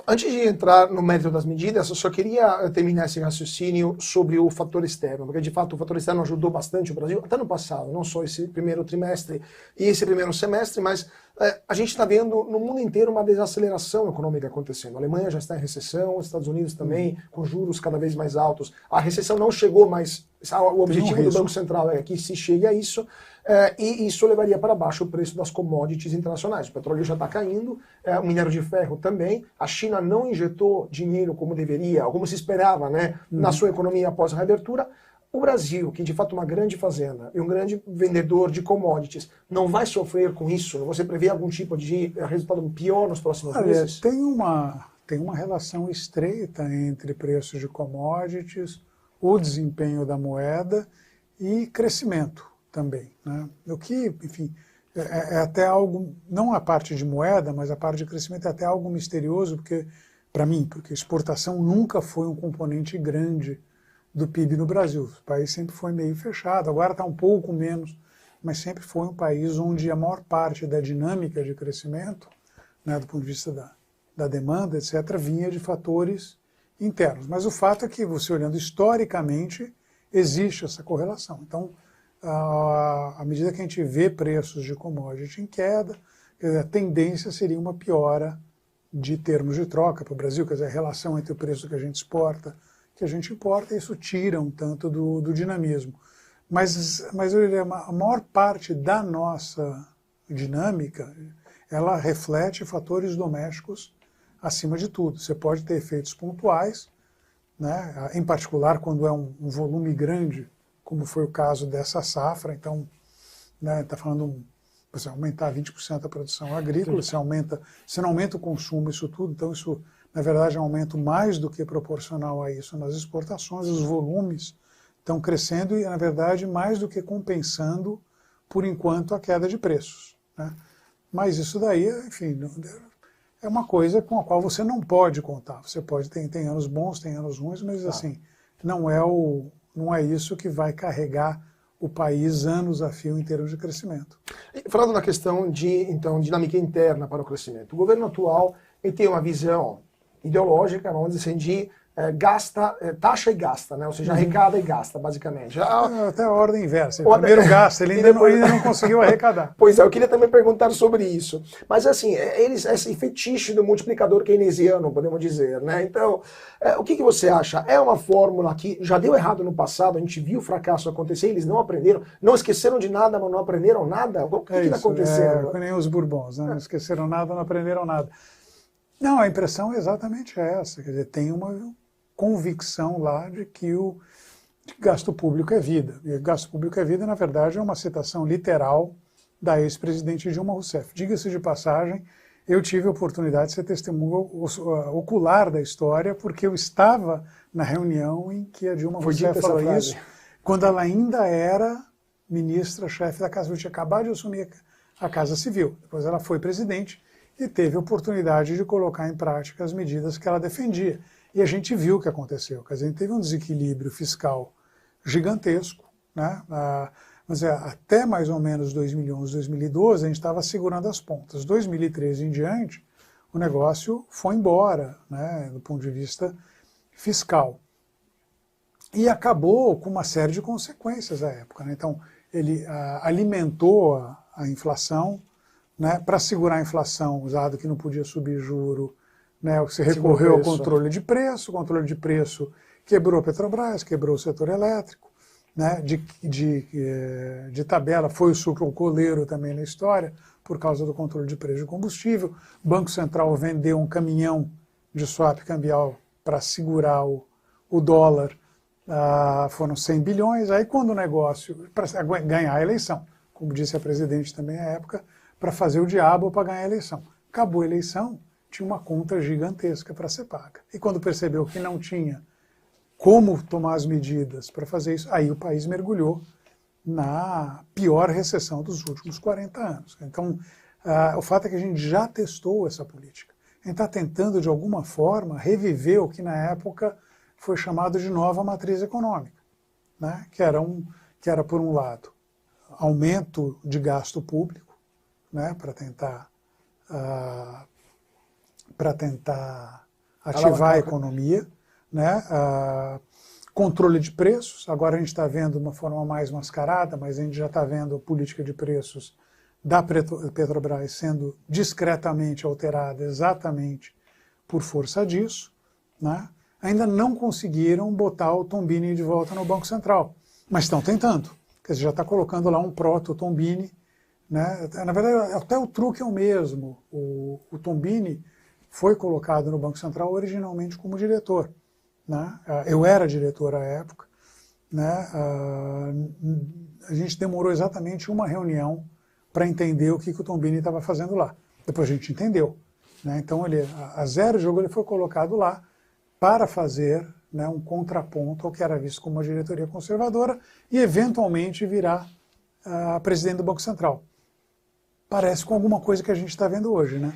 Antes de entrar no mérito das medidas, eu só queria terminar esse raciocínio sobre o fator externo, porque de fato o fator externo ajudou bastante o Brasil, até no passado, não só esse primeiro trimestre e esse primeiro semestre, mas a gente está vendo no mundo inteiro uma desaceleração econômica acontecendo. A Alemanha já está em recessão, os Estados Unidos também, com juros cada vez mais altos. A recessão não chegou, mas o objetivo do Banco Central é que se chegue a isso, e isso levaria para baixo o preço das commodities internacionais. O petróleo já está caindo, o minério de ferro também. A China não injetou dinheiro como deveria, ou como se esperava, né, na sua economia após a reabertura. O Brasil, que de fato é uma grande fazenda e um grande vendedor de commodities, não vai sofrer com isso? Você prevê algum tipo de resultado pior nos próximos meses? Tem uma relação estreita entre preços de commodities, o desempenho da moeda e crescimento também, né? O que, enfim, é até algo, não a parte de moeda, mas a parte de crescimento é até algo misterioso, porque, para mim, porque exportação nunca foi um componente grande do PIB no Brasil. O país sempre foi meio fechado, agora está um pouco menos, mas sempre foi um país onde a maior parte da dinâmica de crescimento, né, do ponto de vista da demanda, etc., vinha de fatores internos. Mas o fato é que, você olhando historicamente, existe essa correlação. Então, à medida que a gente vê preços de commodity em queda, a tendência seria uma piora de termos de troca para o Brasil, quer dizer, a relação entre o preço que a gente exporta que a gente importa, isso tira um tanto do dinamismo. Mas a maior parte da nossa dinâmica, ela reflete fatores domésticos acima de tudo. Você pode ter efeitos pontuais, né, em particular quando é um volume grande, como foi o caso dessa safra. Então, né, está falando, você aumentar 20% a produção agrícola, você não aumenta o consumo, isso tudo, então isso, na verdade, é um aumento mais do que proporcional a isso nas exportações, os volumes estão crescendo e, na verdade, mais do que compensando, por enquanto, a queda de preços, né? Mas isso daí, enfim, é uma coisa com a qual você não pode contar. Você pode, tem anos bons, tem anos ruins, mas assim, não é isso que vai carregar o país anos a fio em termos de crescimento. Falando na questão de, então, dinâmica interna para o crescimento, o governo atual ele tem uma visão ideológica, vamos dizer assim, de taxa e gasta, né? Ou seja, arrecada e gasta, basicamente. Até a ordem inversa. Ele primeiro gasta, ele ainda não conseguiu arrecadar. Pois é, eu queria também perguntar sobre isso. Mas assim, esse fetiche do multiplicador keynesiano, podemos dizer, né? Então, o que você acha? É uma fórmula que já deu errado no passado, a gente viu o fracasso acontecer, eles não aprenderam, não esqueceram de nada, mas não aprenderam nada? O que está acontecendo? Nem os Bourbons, né? Não esqueceram nada, não aprenderam nada. Não, a impressão é exatamente essa. Quer dizer, tem uma convicção lá de que o gasto público é vida. E gasto público é vida, na verdade, é uma citação literal da ex-presidente Dilma Rousseff. Diga-se de passagem, eu tive a oportunidade de ser testemunha ocular da história, porque eu estava na reunião em que a Dilma Rousseff falou isso, quando ela ainda era ministra-chefe da Casa Civil, tinha acabado de assumir a Casa Civil. Depois ela foi presidente e teve a oportunidade de colocar em prática as medidas que ela defendia. E a gente viu o que aconteceu. Quer dizer, a gente teve um desequilíbrio fiscal gigantesco, né? Mas até mais ou menos 2011, 2012, a gente estava segurando as pontas. 2013 em diante, o negócio foi embora, né, do ponto de vista fiscal. E acabou com uma série de consequências à época, né? Então, ele alimentou a inflação, né, para segurar a inflação, usado que não podia subir juro, né, você recorreu ao controle de preço, o controle de preço quebrou a Petrobras, quebrou o setor elétrico, né, de tabela foi o suco coleiro também na história, por causa do controle de preço de combustível. O Banco Central vendeu um caminhão de swap cambial para segurar o dólar, foram 100 bilhões, aí quando o negócio, para ganhar a eleição, como disse a presidente também à época, para fazer o diabo para ganhar a eleição. Acabou a eleição, tinha uma conta gigantesca para ser paga. E quando percebeu que não tinha como tomar as medidas para fazer isso, aí o país mergulhou na pior recessão dos últimos 40 anos. Então, o fato é que a gente já testou essa política. A gente está tentando, de alguma forma, reviver o que na época foi chamado de nova matriz econômica, né? Que era, por um lado, aumento de gasto público, né? Para tentar ativar a economia, né? Controle de preços, agora a gente está vendo de uma forma mais mascarada, mas a gente já está vendo a política de preços da Petrobras sendo discretamente alterada exatamente por força disso, né? Ainda não conseguiram botar o Tombini de volta no Banco Central, mas estão tentando. Quer dizer, já está colocando lá um proto-Tombini, né? Na verdade, até o truque é o mesmo. O Tombini foi colocado no Banco Central originalmente como diretor, né? Eu era diretor à época, né? A gente demorou exatamente uma reunião para entender o que o Tombini estava fazendo lá. Depois a gente entendeu, né? Então, a zero jogo ele foi colocado lá para fazer, né, um contraponto ao que era visto como uma diretoria conservadora e, eventualmente, virar presidente do Banco Central. Parece com alguma coisa que a gente está vendo hoje, né?